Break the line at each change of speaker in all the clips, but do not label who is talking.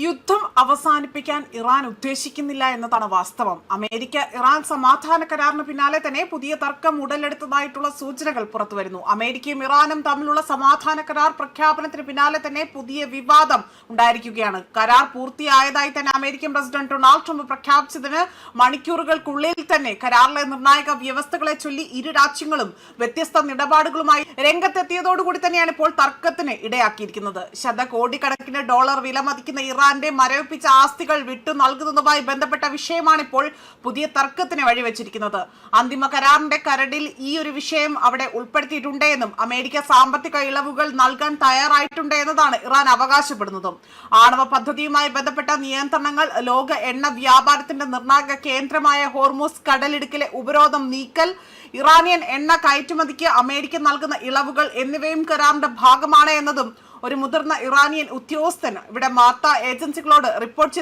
യുദ്ധം അവസാനിപ്പിക്കാൻ ഇറാൻ ഉദ്ദേശിക്കുന്നില്ല എന്നതാണ് വാസ്തവം. അമേരിക്ക ഇറാൻ സമാധാന കരാറിന് പിന്നാലെ തന്നെ പുതിയ തർക്കം ഉടലെടുത്തതായിട്ടുള്ള സൂചനകൾ പുറത്തുവരുന്നു. അമേരിക്കയും ഇറാനും തമ്മിലുള്ള സമാധാന കരാർ പ്രഖ്യാപനത്തിന് പിന്നാലെ തന്നെ പുതിയ വിവാദം ഉണ്ടായിരിക്കുകയാണ്. കരാർ പൂർത്തിയായതായി തന്നെ അമേരിക്കൻ പ്രസിഡന്റ് ഡൊണാൾഡ് ട്രംപ് പ്രഖ്യാപിച്ചതിന് മണിക്കൂറുകൾക്കുള്ളിൽ തന്നെ കരാറിലെ നിർണായക വ്യവസ്ഥകളെ ചൊല്ലി ഇരു രാജ്യങ്ങളും വ്യത്യസ്ത നിലപാടുകളുമായി രംഗത്തെത്തിയതോടുകൂടി തന്നെയാണ് ഇപ്പോൾ തർക്കത്തിന് ഇടയാക്കിയിരിക്കുന്നത്. ശതകോടിക്കണക്കിന് ഡോളർ വില മതിക്കുന്ന ഇറാന്റെ മരവിപ്പിച്ച ആസ്തികൾ വിട്ടു നൽകുന്നതുമായി ബന്ധപ്പെട്ട വിഷയമാണ് ഇപ്പോൾ പുതിയ തർക്കത്തിന് വഴിവെച്ചിരിക്കുന്നത്. അന്തിമ കരാറിന്റെ കരടിൽ ഈ ഒരു വിഷയം അവിടെ ഉൾപ്പെടുത്തിയിട്ടുണ്ട് എന്നും അമേരിക്ക സാമ്പത്തിക ഇളവുകൾ നൽകാൻ തയ്യാറായിട്ടുണ്ട് എന്നതാണ് ഇറാൻ അവകാശപ്പെടുന്നതും. ആണവ പദ്ധതിയുമായി ബന്ധപ്പെട്ട നിയന്ത്രണങ്ങൾ, ലോക എണ്ണ വ്യാപാരത്തിന്റെ നിർണായക കേന്ദ്രമായ ഹോർമൂസ് കടലിടുക്കിലെ ഉപരോധം നീക്കൽ, ഇറാനിയൻ എണ്ണ കയറ്റുമതിക്ക് അമേരിക്ക നൽകുന്ന ഇളവുകൾ എന്നിവയും കരാറിന്റെ ഭാഗമാണ് എന്നതും ഒരു മുതിർന്ന ഇറാനിയൻ ഉദ്യോഗസ്ഥൻ ഇവിടെ വാർത്താ ഏജൻസികളോട് റിപ്പോർട്ട്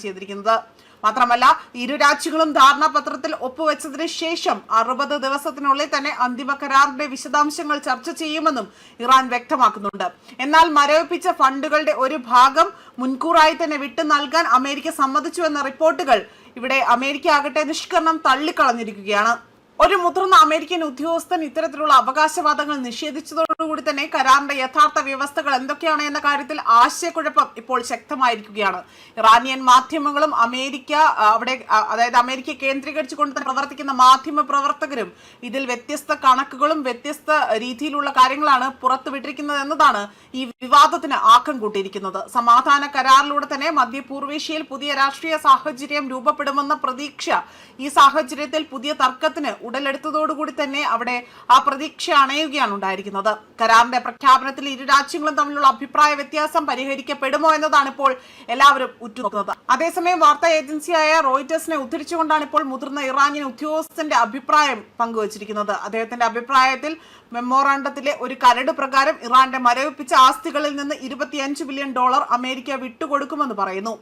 ചെയ്തിരിക്കുന്നത്. മാത്രമല്ല, ഇരു രാജ്യങ്ങളും ധാരണാപത്രത്തിൽ ഒപ്പുവെച്ചതിന് ശേഷം 60 ദിവസത്തിനുള്ളിൽ തന്നെ അന്തിമ കരാറിന്റെ വിശദാംശങ്ങൾ ചർച്ച ചെയ്യുമെന്നും ഇറാൻ വ്യക്തമാക്കുന്നുണ്ട്. എന്നാൽ മരവിപ്പിച്ച ഫണ്ടുകളുടെ ഒരു ഭാഗം മുൻകൂറായി തന്നെ വിട്ടു നൽകാൻ അമേരിക്ക സമ്മതിച്ചുവെന്ന റിപ്പോർട്ടുകൾ ഇവിടെ അമേരിക്ക ആകട്ടെ നിഷ്കരണം തള്ളിക്കളഞ്ഞിരിക്കുകയാണ്. ഒരു മുതിർന്ന അമേരിക്കൻ ഉദ്യോഗസ്ഥൻ ഇത്തരത്തിലുള്ള അവകാശവാദങ്ങൾ നിഷേധിച്ചതോടുകൂടി തന്നെ കരാറിന്റെ യഥാർത്ഥ വ്യവസ്ഥകൾ എന്തൊക്കെയാണ് എന്ന കാര്യത്തിൽ ആശയക്കുഴപ്പം ഇപ്പോൾ ശക്തമായിരിക്കുകയാണ്. ഇറാനിയൻ മാധ്യമങ്ങളും അമേരിക്ക കേന്ദ്രീകരിച്ചുകൊണ്ട് തന്നെ പ്രവർത്തിക്കുന്ന മാധ്യമ പ്രവർത്തകരും ഇതിൽ വ്യത്യസ്ത കണക്കുകളും വ്യത്യസ്ത രീതിയിലുള്ള കാര്യങ്ങളാണ് പുറത്തുവിട്ടിരിക്കുന്നത് എന്നതാണ് ഈ വിവാദത്തിന് ആക്കം കൂട്ടിയിരിക്കുന്നത്. സമാധാന കരാറിലൂടെ തന്നെ മധ്യപൂർവേഷ്യയിൽ പുതിയ രാഷ്ട്രീയ സാഹചര്യം രൂപപ്പെടുമെന്ന പ്രതീക്ഷ ഈ സാഹചര്യത്തിൽ പുതിയ തർക്കത്തിന് ഉടലെടുത്തതോടുകൂടി തന്നെ അവിടെ ആ പ്രതീക്ഷ അണയുകയാണ് ഉണ്ടായിരിക്കുന്നത്. കരാറിന്റെ പ്രഖ്യാപനത്തിൽ ഇരു രാജ്യങ്ങളും തമ്മിലുള്ള അഭിപ്രായ വ്യത്യാസം പരിഹരിക്കപ്പെടുമോ എന്നതാണ് ഇപ്പോൾ എല്ലാവരും ഉറ്റുനോക്കുന്നത്. അതേസമയം വാർത്താ ഏജൻസിയായ റോയിറ്റേഴ്സിനെ ഉദ്ധരിച്ചുകൊണ്ടാണ് ഇപ്പോൾ മുതിർന്ന ഇറാനിയൻ ഉദ്യോഗസ്ഥന്റെ അഭിപ്രായം പങ്കുവച്ചിരിക്കുന്നത്. അദ്ദേഹത്തിന്റെ അഭിപ്രായത്തിൽ മെമ്മോറാണ്ടത്തിലെ ഒരു കരട് പ്രകാരം ഇറാന്റെ മരവിപ്പിച്ച ആസ്തികളിൽ നിന്ന് $25 ബില്യൺ അമേരിക്ക വിട്ടുകൊടുക്കുമെന്ന് പറയുന്നു.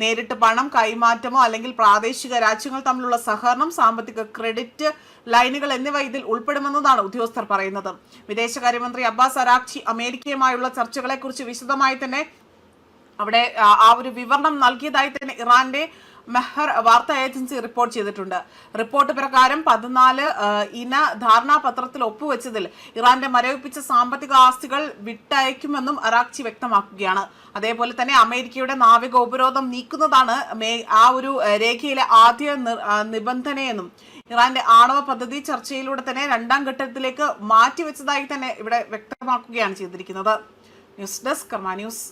നേരിട്ട് പണം കൈമാറ്റമോ അല്ലെങ്കിൽ പ്രാദേശിക രാജ്യങ്ങൾ തമ്മിലുള്ള സഹകരണം, സാമ്പത്തിക ക്രെഡിറ്റ് ലൈനുകൾ എന്നിവ ഇതിൽ ഉൾപ്പെടുമെന്നതാണ് ഉദ്യോഗസ്ഥർ പറയുന്നത്. വിദേശകാര്യമന്ത്രി അബ്ബാസ് അരാഗ്ചി അമേരിക്കയുമായുള്ള ചർച്ചകളെക്കുറിച്ച് വിശദമായി തന്നെ അവിടെ ആ ഒരു വിവരണം നൽകിയതായി തന്നെ ഇറാന്റെ മെഹർ വാർത്താ ഏജൻസി റിപ്പോർട്ട് ചെയ്തിട്ടുണ്ട്. റിപ്പോർട്ട് പ്രകാരം 14 ഇന ധാരണാപത്രത്തിൽ ഒപ്പുവെച്ചതിൽ ഇറാന്റെ മരവിപ്പിച്ച സാമ്പത്തിക ആസ്തികൾ വിട്ടയക്കുമെന്നും അരാഗ്ചി വ്യക്തമാക്കുകയാണ്. അതേപോലെ തന്നെ അമേരിക്കയുടെ നാവിക ഉപരോധം നീക്കുന്നതാണ് ആ ഒരു രേഖയിലെ ആദ്യ നിബന്ധനയെന്നും ഇറാന്റെ ആണവ പദ്ധതി ചർച്ചയിലൂടെ തന്നെ 2ാം ഘട്ടത്തിലേക്ക് മാറ്റിവെച്ചതായി തന്നെ ഇവിടെ വ്യക്തമാക്കുകയാണ് ചെയ്തിരിക്കുന്നത്. ന്യൂസ് ഡെസ്ക് കർമ്മ ന്യൂസ്.